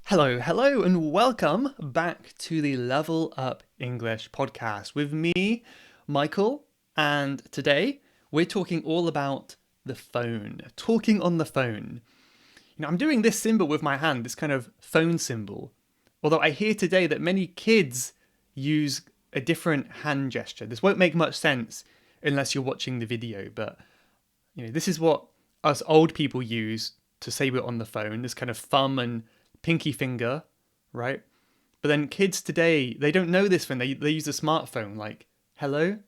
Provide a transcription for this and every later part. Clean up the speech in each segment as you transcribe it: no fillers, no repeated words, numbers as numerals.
Hello, and welcome back to the Level Up English podcast with me, Michael. And today we're talking all about the phone, talking on the phone. I'm doing this symbol with my hand, this kind of phone symbol. Although I hear today that many kids use a different hand gesture. This won't make much sense unless you're watching the video, but this is what us old people use to say we're on the phone, this kind of thumb and pinky finger, right? But then kids today, they don't know this phone. They use a smartphone, like hello,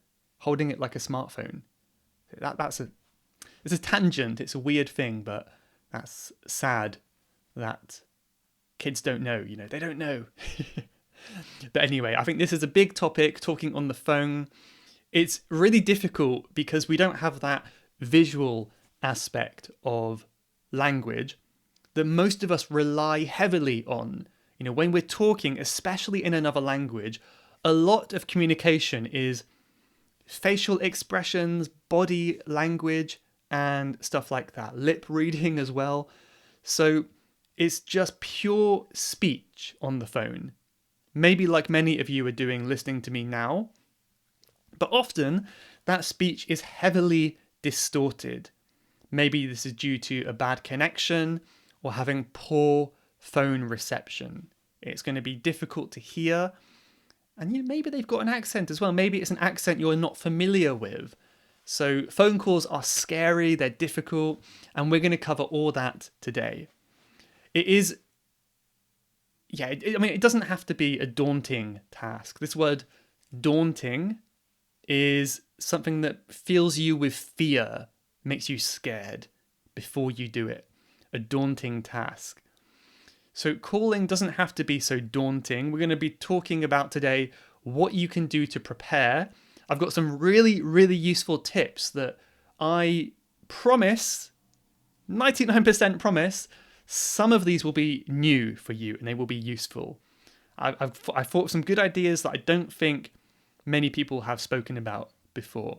holding it like a smartphone. It's a tangent. It's a weird thing, but that's sad that kids don't know. They don't know. But anyway, I think this is a big topic, talking on the phone. It's really difficult because we don't have that visual aspect of language that most of us rely heavily on. When we're talking, especially in another language, a lot of communication is facial expressions, body language, and stuff like that. Lip reading as well. So it's just pure speech on the phone. Maybe like many of you are doing listening to me now. But often that speech is heavily distorted. Maybe this is due to a bad connection or having poor phone reception. It's going to be difficult to hear. And maybe they've got an accent as well. Maybe it's an accent you're not familiar with. So phone calls are scary, they're difficult, and we're going to cover all that today. It doesn't have to be a daunting task. This word daunting is something that fills you with fear, makes you scared before you do it. A daunting task. So calling doesn't have to be so daunting. We're going to be talking about today what you can do to prepare. I've got some really, really useful tips that I promise, 99% promise, some of these will be new for you and they will be useful. I've thought of some good ideas that I don't think many people have spoken about before.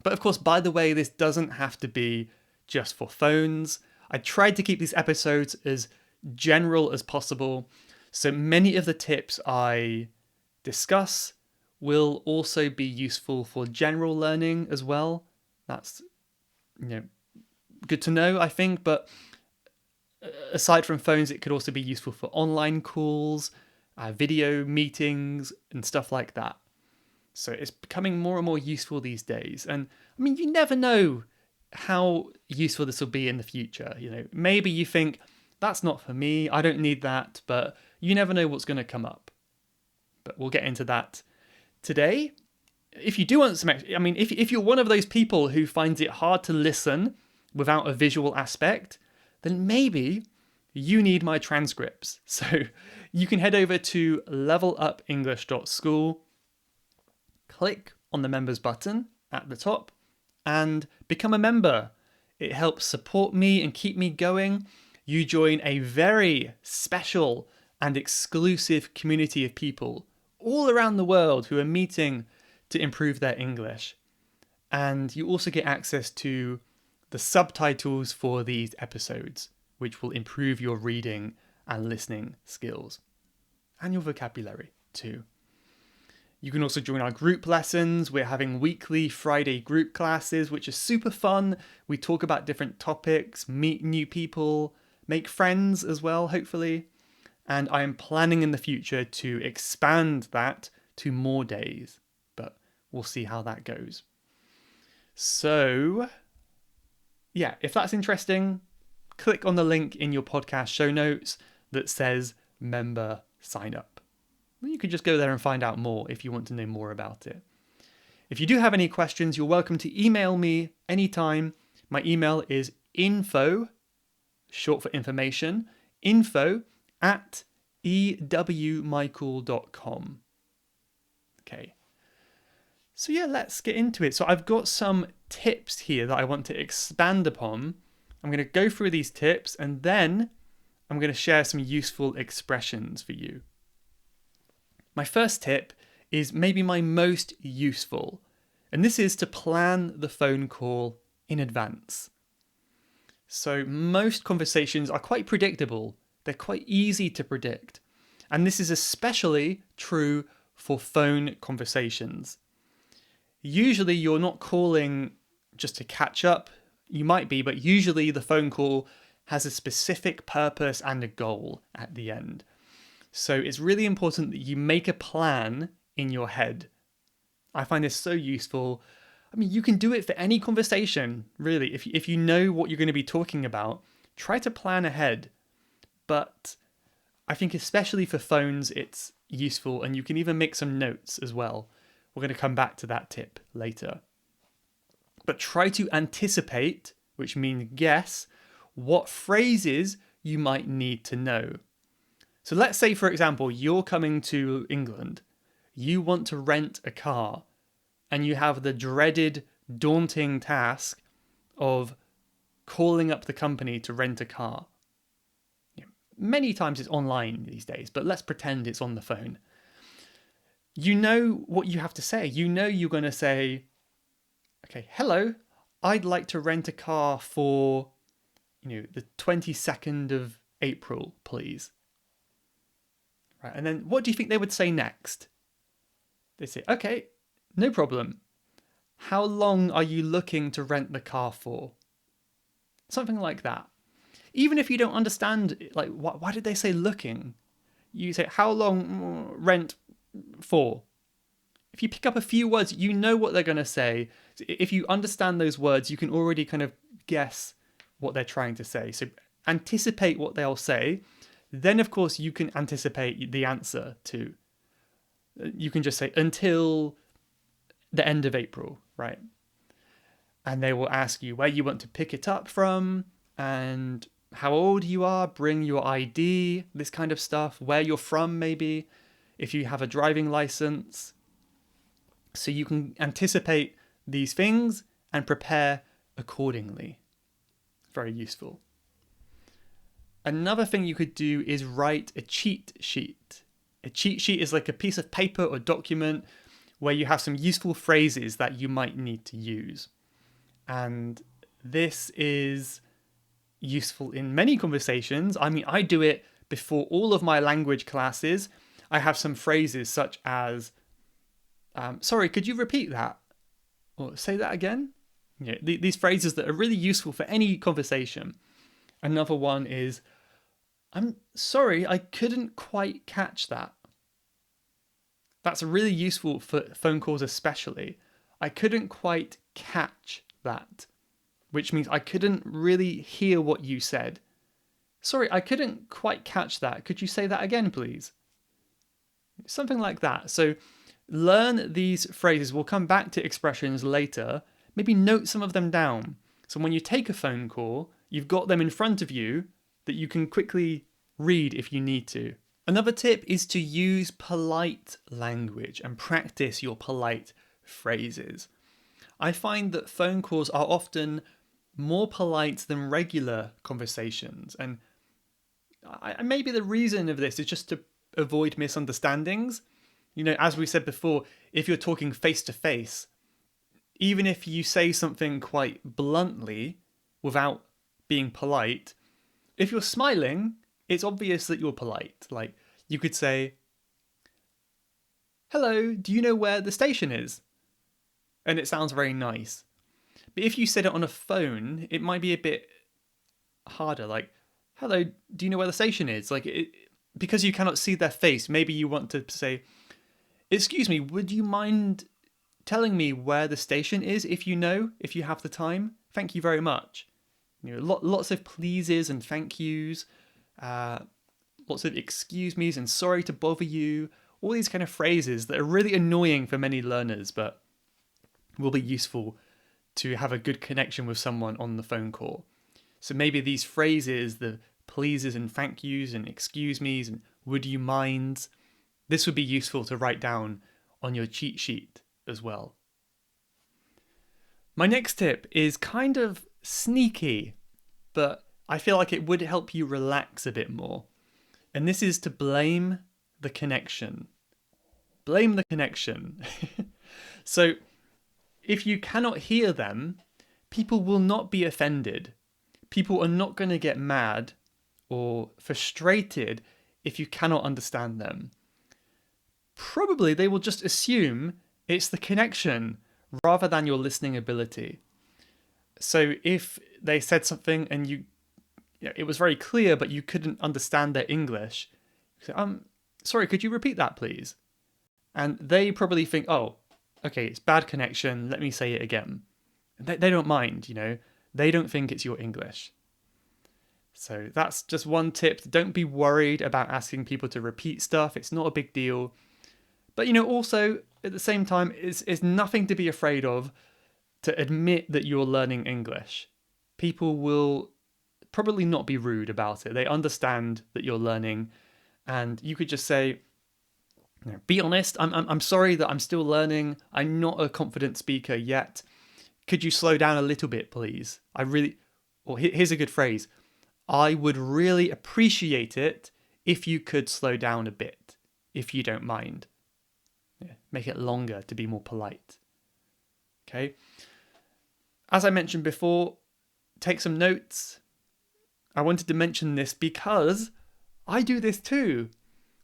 But of course, by the way, this doesn't have to be just for phones. I tried to keep these episodes as general as possible, so many of the tips I discuss will also be useful for general learning as well. That's good to know, I think, but aside from phones, it could also be useful for online calls, video meetings, and stuff like that. So it's becoming more and more useful these days. And you never know how useful this will be in the future. Maybe you think, that's not for me, I don't need that, but you never know what's going to come up. But we'll get into that today. If you do want some extra, if you're one of those people who finds it hard to listen without a visual aspect, then maybe you need my transcripts. So you can head over to levelupenglish.school, click on the members button at the top, and become a member. It helps support me and keep me going. You join a very special and exclusive community of people all around the world who are meeting to improve their English. And you also get access to the subtitles for these episodes, which will improve your reading and listening skills. And your vocabulary too. You can also join our group lessons. We're having weekly Friday group classes, which is super fun. We talk about different topics, meet new people, make friends as well, hopefully. And I am planning in the future to expand that to more days, but we'll see how that goes. So, if that's interesting, click on the link in your podcast show notes that says member sign up. You could just go there and find out more if you want to know more about it. If you do have any questions, you're welcome to email me anytime. My email is info, short for information, info@ewmichael.com. Okay. So let's get into it. So I've got some tips here that I want to expand upon. I'm going to go through these tips and then I'm going to share some useful expressions for you. My first tip is maybe my most useful, and this is to plan the phone call in advance. So most conversations are quite predictable. they're quite easy to predict. And this is especially true for phone conversations. Usually you're not calling just to catch up. You might be, but usually the phone call has a specific purpose and a goal at the end. So it's really important that you make a plan in your head. I find this so useful. I mean, you can do it for any conversation, really. If you know what you're going to be talking about, try to plan ahead. But I think especially for phones, it's useful, and you can even make some notes as well. We're going to come back to that tip later. But try to anticipate, which means guess, what phrases you might need to know. So let's say, for example, you're coming to England. You want to rent a car, and you have the dreaded, daunting task of calling up the company to rent a car. Many times it's online these days, but let's pretend it's on the phone. You know what you have to say. You know you're going to say, okay, hello, I'd like to rent a car for, the 22nd of April, please. Right, and then what do you think they would say next? They say, okay, no problem. How long are you looking to rent the car for? Something like that. Even if you don't understand, like, why did they say looking? You say, how long rent for? If you pick up a few words, you know what they're going to say. If you understand those words, you can already kind of guess what they're trying to say. So anticipate what they'll say. Then, of course, you can anticipate the answer too. You can just say, until the end of April, right? And they will ask you where you want to pick it up from and how old you are, bring your ID, this kind of stuff, where you're from maybe, if you have a driving license. So you can anticipate these things and prepare accordingly. Very useful. Another thing you could do is write a cheat sheet. A cheat sheet is like a piece of paper or document where you have some useful phrases that you might need to use. And this is useful in many conversations. I mean, I do it before all of my language classes. I have some phrases such as, sorry, could you repeat that? Or say that again? These phrases that are really useful for any conversation. Another one is, I'm sorry, I couldn't quite catch that. That's really useful for phone calls especially. I couldn't quite catch that, which means I couldn't really hear what you said. Sorry, I couldn't quite catch that. Could you say that again, please? Something like that. So learn these phrases. We'll come back to expressions later. Maybe note some of them down. So when you take a phone call, you've got them in front of you that you can quickly read if you need to. Another tip is to use polite language and practice your polite phrases. I find that phone calls are often more polite than regular conversations, and maybe the reason of this is just to avoid misunderstandings. As we said before, if you're talking face to face, even if you say something quite bluntly without being polite, if you're smiling, it's obvious that you're polite. Like, you could say, hello, do you know where the station is? And it sounds very nice. But if you said it on a phone, it might be a bit harder. Like, hello, do you know where the station is? Because you cannot see their face, maybe you want to say, excuse me, would you mind telling me where the station is if you have the time? Thank you very much. Lots of pleases and thank yous, lots of excuse me's and sorry to bother you, all these kind of phrases that are really annoying for many learners, but will be useful to have a good connection with someone on the phone call. So maybe these phrases, the pleases and thank yous and excuse me's and would you minds, this would be useful to write down on your cheat sheet as well. My next tip is kind of sneaky, but I feel like it would help you relax a bit more. And this is to blame the connection. Blame the connection. So if you cannot hear them, people will not be offended. People are not going to get mad or frustrated if you cannot understand them. Probably they will just assume it's the connection rather than your listening ability. So if they said something and it was very clear, but you couldn't understand their English, you say, sorry, could you repeat that, please? And they probably think, oh, okay, it's bad connection. Let me say it again. They don't mind, They don't think it's your English. So that's just one tip. Don't be worried about asking people to repeat stuff. It's not a big deal. But, also at the same time, it's nothing to be afraid of to admit that you're learning English. People will probably not be rude about it. They understand that you're learning, and you could just say, be honest, I'm sorry that I'm still learning. I'm not a confident speaker yet. Could you slow down a little bit, please? Here's a good phrase. I would really appreciate it if you could slow down a bit, if you don't mind. Make it longer to be more polite. Okay? As I mentioned before, take some notes. I wanted to mention this because I do this too.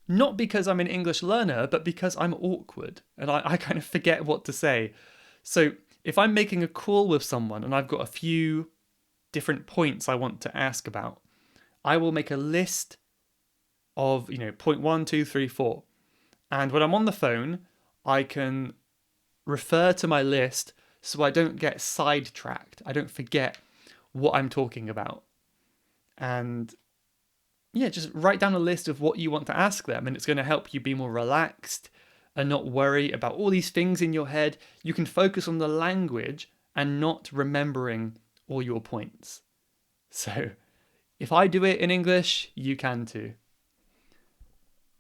Not because I'm an English learner, but because I'm awkward and I kind of forget what to say. So if I'm making a call with someone and I've got a few different points I want to ask about, I will make a list of, point 1, 2, 3, 4. And when I'm on the phone, I can refer to my list so I don't get sidetracked. I don't forget what I'm talking about. And just write down a list of what you want to ask them, and it's going to help you be more relaxed and not worry about all these things in your head. You can focus on the language and not remembering all your points. So if I do it in English, you can too.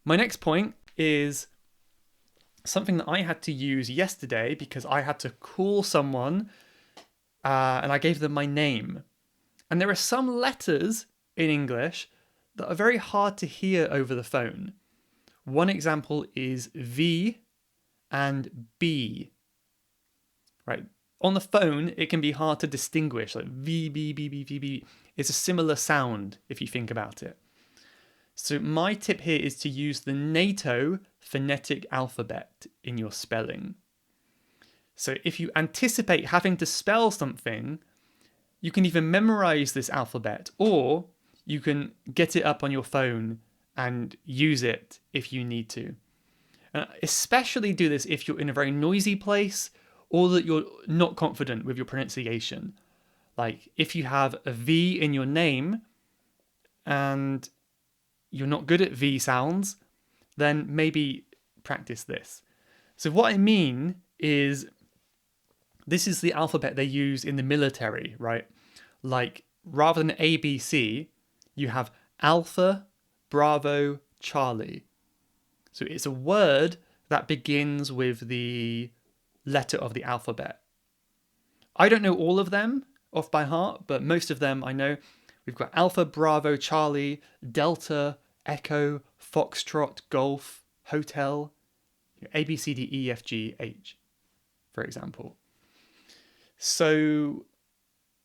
My next point is something that I had to use yesterday because I had to call someone and I gave them my name. And there are some letters in English that are very hard to hear over the phone. One example is V and B. Right? On the phone, it can be hard to distinguish, like V, B, B, B, B, B. It's a similar sound if you think about it. So my tip here is to use the NATO phonetic alphabet in your spelling. So if you anticipate having to spell something, you can either memorize this alphabet or you can get it up on your phone and use it if you need to. Especially do this if you're in a very noisy place or that you're not confident with your pronunciation. Like if you have a V in your name and you're not good at V sounds, then maybe practice this. So what I mean is, this is the alphabet they use in the military, right? Like rather than ABC, you have Alpha, Bravo, Charlie. So it's a word that begins with the letter of the alphabet. I don't know all of them off by heart, but most of them I know. We've got Alpha, Bravo, Charlie, Delta, Echo, Foxtrot, Golf, Hotel, A, B, C, D, E, F, G, H, for example. So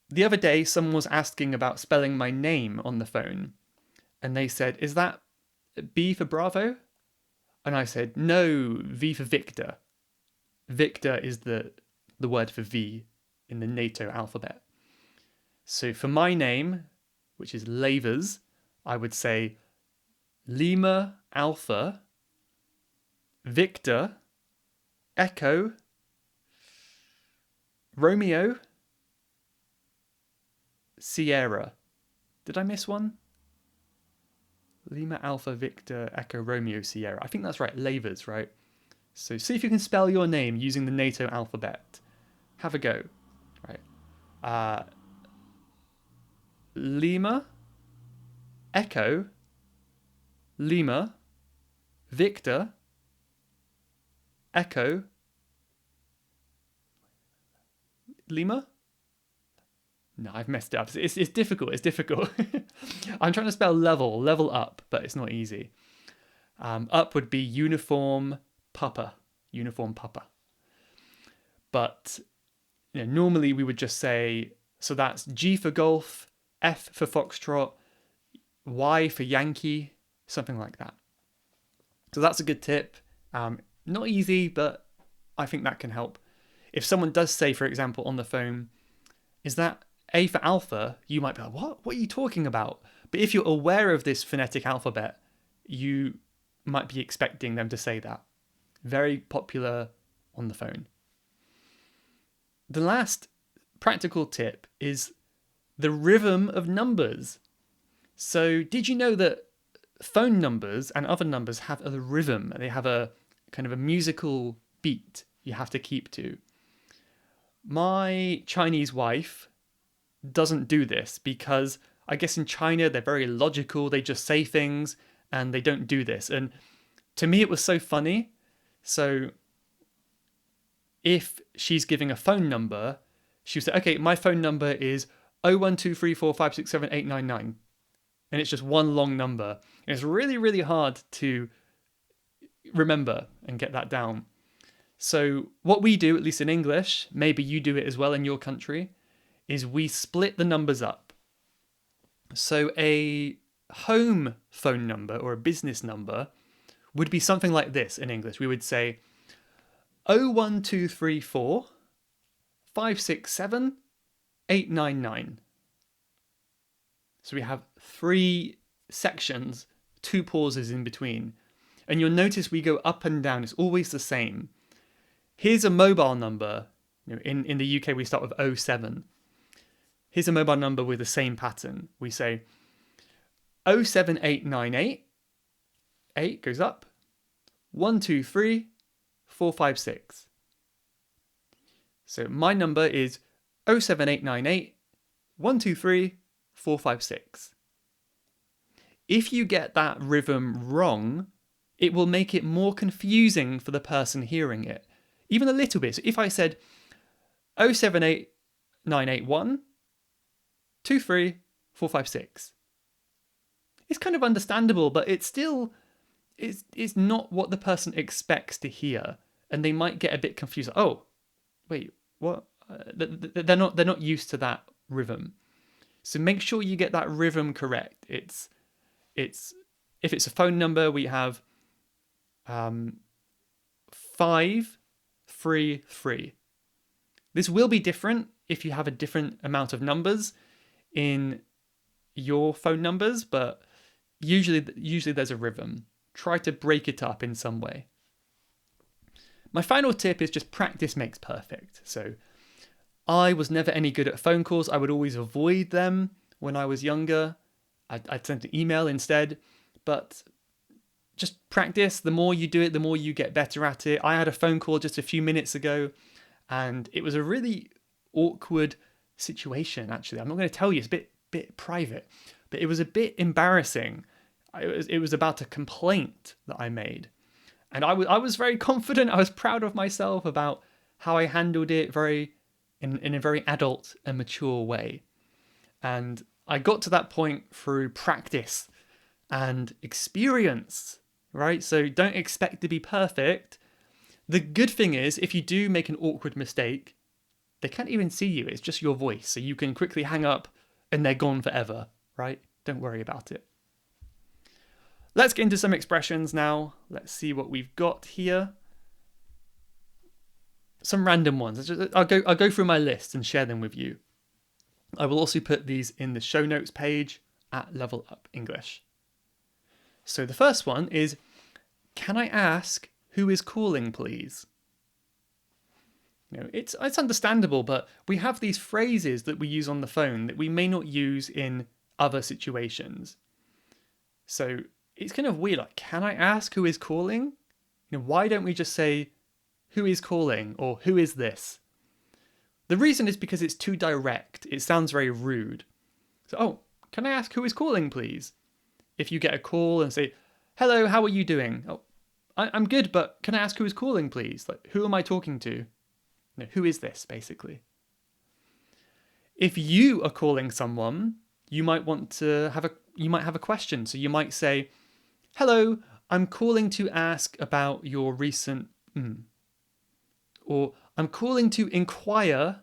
the other day, someone was asking about spelling my name on the phone. And they said, is that B for Bravo? And I said, no, V for Victor. Victor is the word for V in the NATO alphabet. So for my name, which is Lavers, I would say Lima Alpha, Victor, Echo, Romeo, Sierra. Did I miss one? Lima Alpha, Victor, Echo, Romeo, Sierra. I think that's right, Lavers, right? So see if you can spell your name using the NATO alphabet. Have a go. Right. Lima, Echo, Lima, Victor, Echo, Lima? No, I've messed it up. It's difficult. It's difficult. I'm trying to spell level up, but it's not easy. Up would be uniform papa. But normally we would just say, so that's G for golf, F for foxtrot, Y for Yankee, something like that. So that's a good tip. Not easy, but I think that can help. If someone does say, for example, on the phone, is that A for alpha? You might be like, what? What are you talking about? But if you're aware of this phonetic alphabet, you might be expecting them to say that. Very popular on the phone. The last practical tip is the rhythm of numbers. So did you know that phone numbers and other numbers have a rhythm? They have a kind of a musical beat you have to keep to. My Chinese wife doesn't do this because I guess in China they're very logical. They just say things and they don't do this. And to me it was so funny. So if she's giving a phone number, she'll say, okay, my phone number is 01234567899. And it's just one long number. And it's really, really hard to remember and get that down. So what we do, at least in English, maybe you do it as well in your country, is we split the numbers up. So a home phone number or a business number would be something like this in English. We would say 01234 567 899. So we have 3 sections, 2 pauses in between. And you'll notice we go up and down. It's always the same. Here's a mobile number. In the UK, we start with 07. Here's a mobile number with the same pattern. We say 07898. 8 goes up. 123 456. So my number is 07898 123 456. If you get that rhythm wrong, it will make it more confusing for the person hearing it, even a little bit. So if I said 078981 23 456, it's kind of understandable, but it's still it's not what the person expects to hear, and they might get a bit confused. Oh, wait, what? They're not used to that rhythm. So make sure you get that rhythm correct. It's if it's a phone number, we have 533. This will be different if you have a different amount of numbers in your phone numbers, but usually there's a rhythm. Try to break it up in some way. My final tip is just practice makes perfect. So I was never any good at phone calls. I would always avoid them when I was younger. I'd send an email instead. But just practice. The more you do it, the more you get better at it. I had a phone call just a few minutes ago, and it was a really awkward situation, actually. I'm not going to tell you. It's a bit private. But it was a bit embarrassing. It was about a complaint that I made. And I was very confident. I was proud of myself about how I handled it in a very adult and mature way. And I got to that point through practice and experience, right? So don't expect to be perfect. The good thing is, if you do make an awkward mistake, they can't even see you. It's just your voice. So you can quickly hang up and they're gone forever, right? Don't worry about it. Let's get into some expressions now. Let's see what we've got here. Some random ones. I'll go through my list and share them with you. I will also put these in the show notes page at Level Up English. So the first one is, can I ask who is calling, please? It's understandable, but we have these phrases that we use on the phone that we may not use in other situations. So it's kind of weird. Like, can I ask who is calling? Why don't we just say, who is calling, or who is this? The reason is because it's too direct. It sounds very rude. So, oh, can I ask who is calling, please? If you get a call and say, hello, how are you doing? Oh, I'm good, but can I ask who is calling, please? Like, who am I talking to? Who is this, basically? If you are calling someone, you might have a question. So you might say, hello, I'm calling to ask about your recent... Or I'm calling to inquire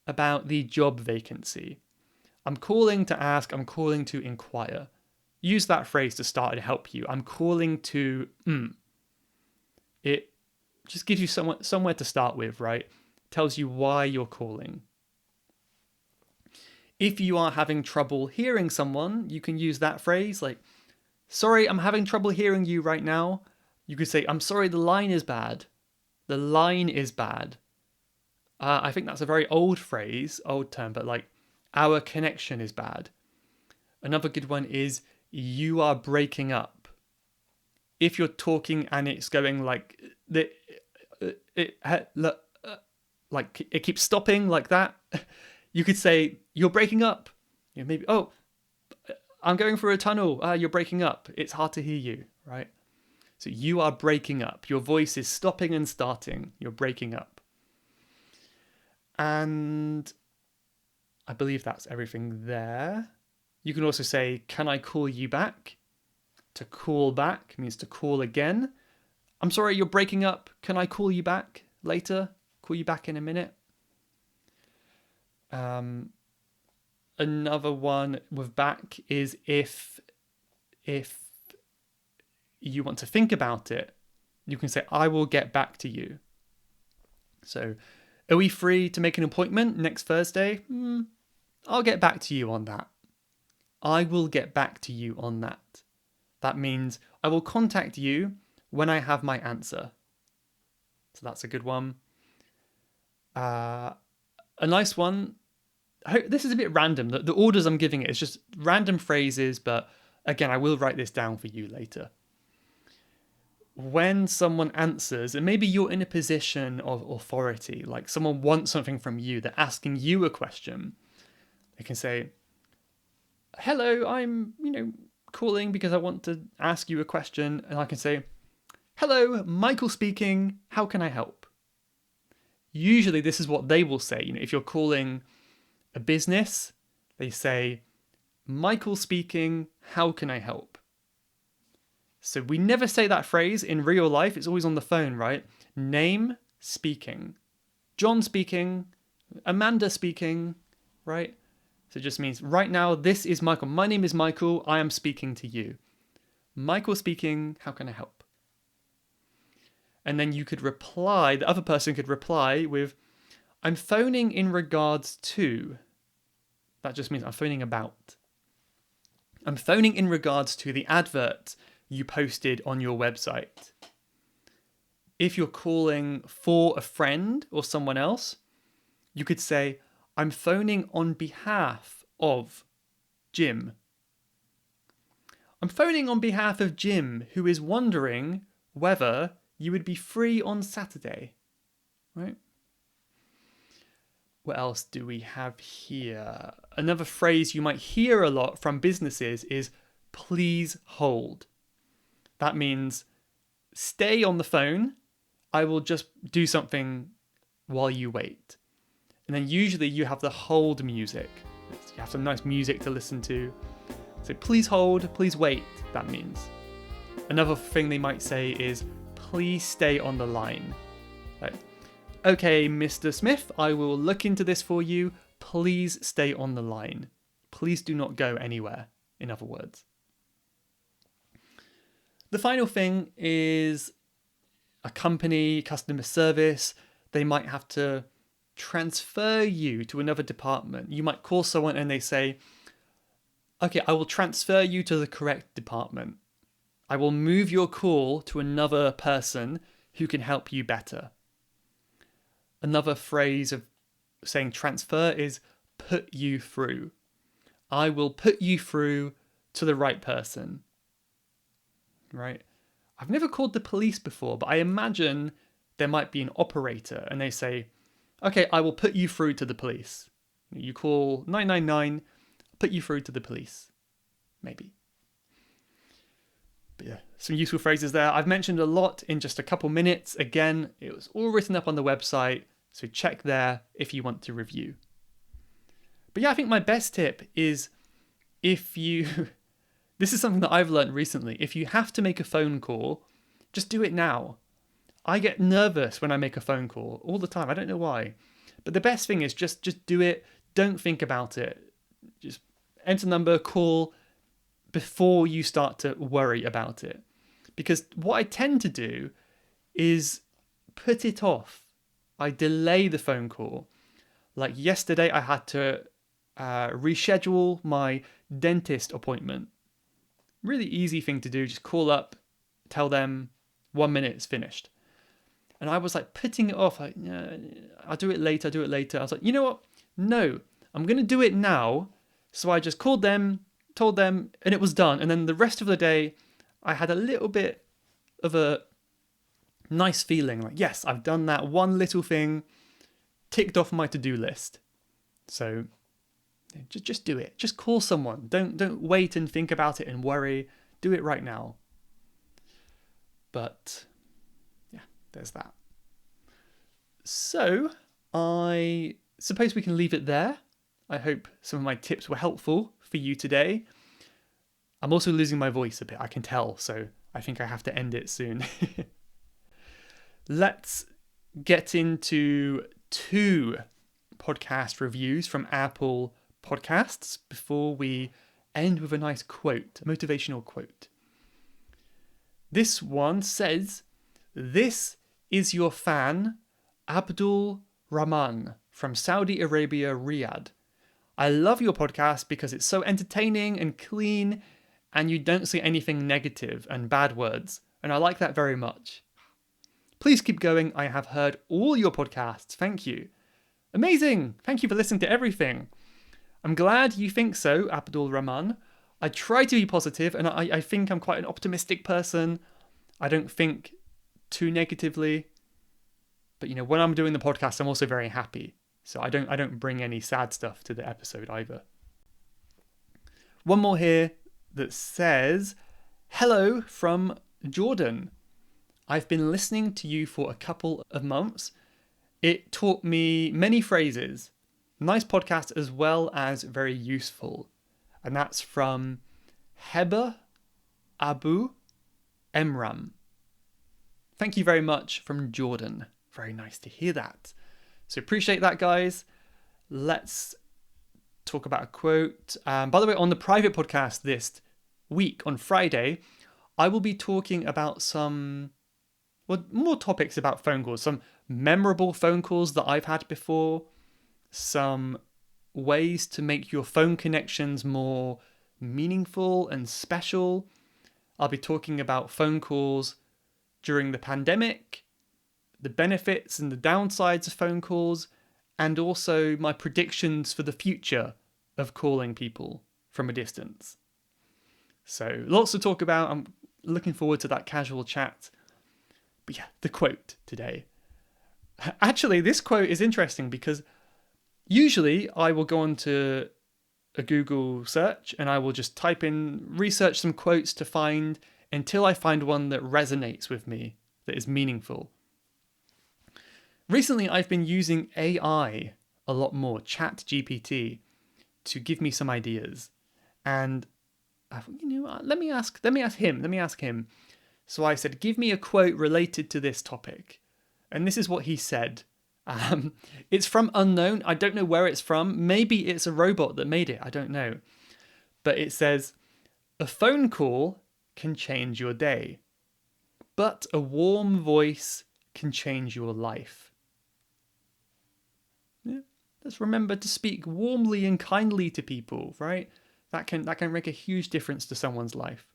about the job vacancy. I'm calling to ask, I'm calling to inquire. use that phrase to start and help you. I'm calling to, it just gives you somewhere to start with, right? Tells you why you're calling. If you are having trouble hearing someone, you can use that phrase like, sorry, I'm having trouble hearing you right now. You could say, I'm sorry, the line is bad. The line is bad. I think that's a very old phrase, old term, but like, our connection is bad. Another good one is, you are breaking up. If you're talking and it's going like, like it keeps stopping like that, you could say, you're breaking up. Maybe, oh, I'm going through a tunnel. You're breaking up. It's hard to hear you, right? So you are breaking up. Your voice is stopping and starting. You're breaking up. And I believe that's everything there. You can also say, can I call you back? To call back means to call again. I'm sorry, you're breaking up. Can I call you back later? Call you back in a minute. Another one with back is if you want to think about it, you can say, I will get back to you. So, are we free to make an appointment next Thursday? I'll get back to you on that. I will get back to you on that. That means I will contact you when I have my answer. So that's a good one. A nice one. This is a bit random. The orders I'm giving it is just random phrases, but again, I will write this down for you later. When someone answers, and maybe you're in a position of authority, like someone wants something from you, they're asking you a question, they can say, hello, I'm, calling because I want to ask you a question. And I can say, hello, Michael speaking, how can I help? Usually this is what they will say. If you're calling a business, they say, Michael speaking, how can I help? So we never say that phrase in real life. It's always on the phone, right? Name, speaking. John speaking. Amanda speaking, right? So it just means, right now, this is Michael. My name is Michael. I am speaking to you. Michael speaking, how can I help? And then you could reply, the other person could reply with, I'm phoning in regards to. That just means I'm phoning about. I'm phoning in regards to the advert you posted on your website. If you're calling for a friend or someone else, you could say, I'm phoning on behalf of Jim. I'm phoning on behalf of Jim, who is wondering whether you would be free on Saturday. Right? What else do we have here? Another phrase you might hear a lot from businesses is, please hold. That means stay on the phone. I will just do something while you wait. And then usually you have the hold music. You have some nice music to listen to. So please hold, please wait, that means. Another thing they might say is, please stay on the line. Like, okay, Mr. Smith, I will look into this for you. Please stay on the line. Please do not go anywhere, in other words. The final thing is a company, customer service. They might have to transfer you to another department. You might call someone and they say, okay, I will transfer you to the correct department. I will move your call to another person who can help you better. Another phrase of saying transfer is put you through. I will put you through to the right person. Right? I've never called the police before, but I imagine there might be an operator and they say, okay, I will put you through to the police. You call 999, put you through to the police. Maybe. But yeah, some useful phrases there. I've mentioned a lot in just a couple minutes. Again, it was all written up on the website, so check there if you want to review. But yeah, I think my best tip is if you... This is something that I've learned recently. If you have to make a phone call, just do it now. I get nervous when I make a phone call all the time. I don't know why. But the best thing is just do it. Don't think about it. Just enter number, call, before you start to worry about it. Because what I tend to do is put it off. I delay the phone call. Like yesterday, I had to reschedule my dentist appointment. Really easy thing to do. Just call up, tell them 1 minute, it's finished. And I was like putting it off. Like, I'll do it later. I was like, you know what? No, I'm going to do it now. So I just called them, told them, and it was done. And then the rest of the day, I had a little bit of a nice feeling. Like, yes, I've done that one little thing, ticked off my to-do list. So just do it. Just call someone. Don't wait and think about it and worry. Do it right now. But yeah, there's that. So I suppose we can leave it there. I hope some of my tips were helpful for you today. I'm also losing my voice a bit, I can tell, so I think I have to end it soon. Let's get into 2 podcast reviews from Apple Podcasts before we end with a nice quote, a motivational quote. This one says, "This is your fan, Abdul Rahman from Saudi Arabia, Riyadh. I love your podcast because it's so entertaining and clean and you don't say anything negative and bad words. And I like that very much. Please keep going. I have heard all your podcasts. Thank you." Amazing. Thank you for listening to everything. I'm glad you think so, Abdul Rahman. I try to be positive and I think I'm quite an optimistic person. I don't think too negatively. But when I'm doing the podcast, I'm also very happy. So I don't bring any sad stuff to the episode either. One more here that says, "Hello from Jordan. I've been listening to you for a couple of months. It taught me many phrases. Nice podcast as well as very useful." And that's from Heba Abu Emram. Thank you very much from Jordan. Very nice to hear that. So appreciate that, guys. Let's talk about a quote. By the way, on the private podcast this week, on Friday, I will be talking about more topics about phone calls, some memorable phone calls that I've had before, some ways to make your phone connections more meaningful and special. I'll be talking about phone calls during the pandemic, the benefits and the downsides of phone calls, and also my predictions for the future of calling people from a distance. So lots to talk about. I'm looking forward to that casual chat. But yeah, the quote today. Actually, this quote is interesting because usually I will go onto a Google search and I will just type in, research some quotes to find until I find one that resonates with me, that is meaningful. Recently, I've been using AI a lot more, ChatGPT, to give me some ideas. And let me ask him. So I said, give me a quote related to this topic. And this is what he said. It's from unknown. I don't know where it's from. Maybe it's a robot that made it. I don't know. But it says, "A phone call can change your day, but a warm voice can change your life." Yeah. Let's remember to speak warmly and kindly to people, right? That can make a huge difference to someone's life.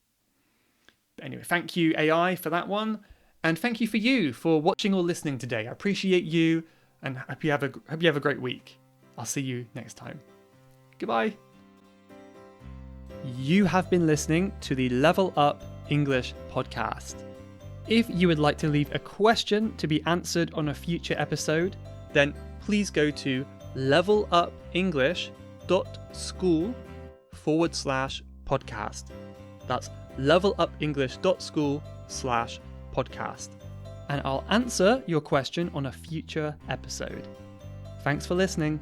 But anyway, thank you AI for that one, and thank you for watching or listening today. I appreciate you, and hope you have a great week. I'll see you next time. Goodbye. You have been listening to the Level Up English podcast. If you would like to leave a question to be answered on a future episode, then please go to levelupenglish.school/podcast. That's levelupenglish.school/podcast. And I'll answer your question on a future episode. Thanks for listening.